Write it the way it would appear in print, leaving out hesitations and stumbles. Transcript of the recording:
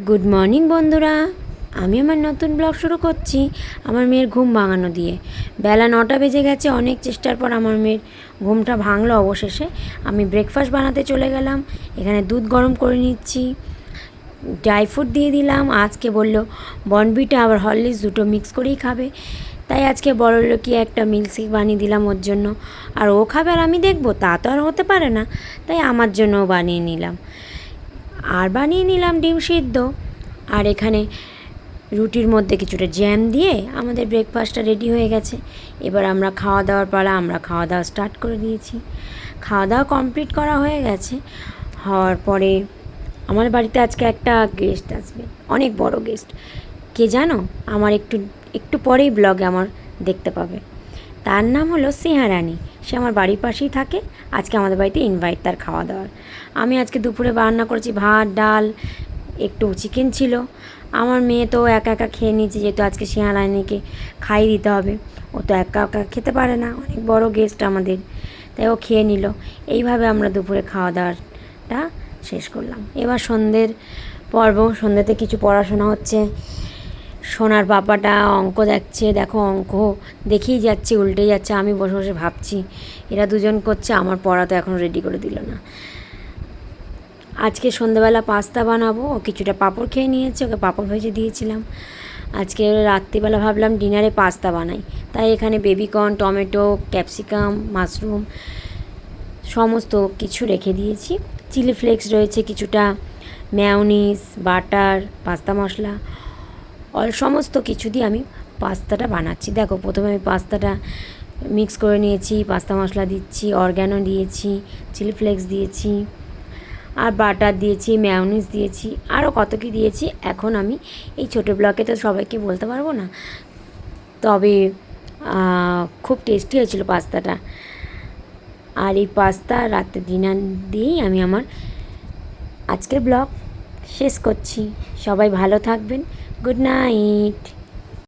Good morning বন্ধুরা, আমি আমার নতুন ব্লগ শুরু করছি আমার মেয়ের ঘুম ভাঙানো দিয়ে। বেলা 9টা বেজে গেছে। অনেক চেষ্টার পর আমার মেয়ের ঘুমটা ভাঙলো অবশেষে। আমি ব্রেকফাস্ট বানাতে চলে গেলাম। এখানে দুধ গরম করে নিচ্ছি, ড্রাই ফ্রুট দিয়ে দিলাম। আজকে বললো বর্নভিটা আবার হরলিক্স দুটো মিক্স করেই খাবে, তাই আজকে বড়লোকি একটা মিল্কশেক বানিয়ে দিলাম ওর জন্য। আর ও খাবে আর আমি দেখবো, তা তো আর হতে পারে না, তাই আমার জন্যও বানিয়ে নিলাম। আর বানিয়ে নিলাম ডিম সিদ্ধ। আর এখানে রুটির মধ্যে কিছুটা জ্যাম দিয়ে আমাদের ব্রেকফাস্টটা রেডি হয়ে গেছে। এবার আমরা খাওয়া দাওয়ার পালা, আমরা খাওয়া দাওয়া স্টার্ট করে দিয়েছি। খাওয়া দাওয়া কমপ্লিট করা হয়ে গেছে। হওয়ার পরে আমার বাড়িতে আজকে একটা গেস্ট আসবে, অনেক বড় গেস্ট। কে জানো? আমার একটু পরেই ব্লগে আমার দেখতে পাবে। তার নাম হলো স্নেহারানী। সে আমার বাড়ির পাশেই থাকে। আজকে আমাদের বাড়িতে ইনভাইট তার খাওয়া দাওয়ার। আমি আজকে দুপুরে রান্না করেছি ভাত, ডাল, একটু চিকেন ছিল। আমার মেয়ে তো একা একা খেয়ে নিয়েছে, যেহেতু আজকে স্নেহারানীকে খাইয়ে দিতে হবে। ও তো একা একা খেতে পারে না, অনেক বড় গেস্ট আমাদের, তাই ও খেয়ে নিল। এইভাবে আমরা দুপুরে খাওয়া দাওয়াটা শেষ করলাম। এবার সন্ধ্যের পর্ব। সন্ধ্যেতে কিছু পড়াশোনা হচ্ছে। সোনার পাপাটা অঙ্ক দেখছে, দেখো অঙ্ক দেখেই যাচ্ছে, উল্টে যাচ্ছে। আমি বসে বসে ভাবছি এরা দুজন করছে, আমার পড়া তো এখন রেডি করে দিল না। আজকে সন্ধ্যেবেলা পাস্তা বানাবো। ও কিছুটা পাঁপড় খেয়ে নিয়েছে, ওকে পাঁপড় ভেজে দিয়েছিলাম। আজকে রাত্রিবেলা ভাবলাম ডিনারে পাস্তা বানাই, তাই এখানে বেবিকর্ন, টমেটো, ক্যাপসিকাম, মাশরুম সমস্ত কিছু রেখে দিয়েছি। চিলি ফ্লেক্স রয়েছে কিছুটা, মেয়োনিজ, বাটার, পাস্তা মশলা, সমস্ত কিছু দিয়ে আমি পাস্তাটা বানাচ্ছি। দেখো, প্রথমে আমি পাস্তাটা মিক্স করে নিয়েছি, পাস্তা মশলা দিচ্ছি, অরগ্যানো দিয়েছি, চিলি ফ্লেক্স দিয়েছি, আর বাটার দিয়েছি, মেয়োনিজ দিয়েছি, আরও কত কী দিয়েছি। এখন আমি এই ছোটো ব্লকে তো সবাইকে বলতে পারবো না, তবে খুব টেস্টি হয়েছিল পাস্তাটা। আর এই পাস্তা রাতে ডিনার দিয়েই আমি আমার আজকের ব্লগ শেষ করছি। সবাই ভালো থাকবেন। Good night.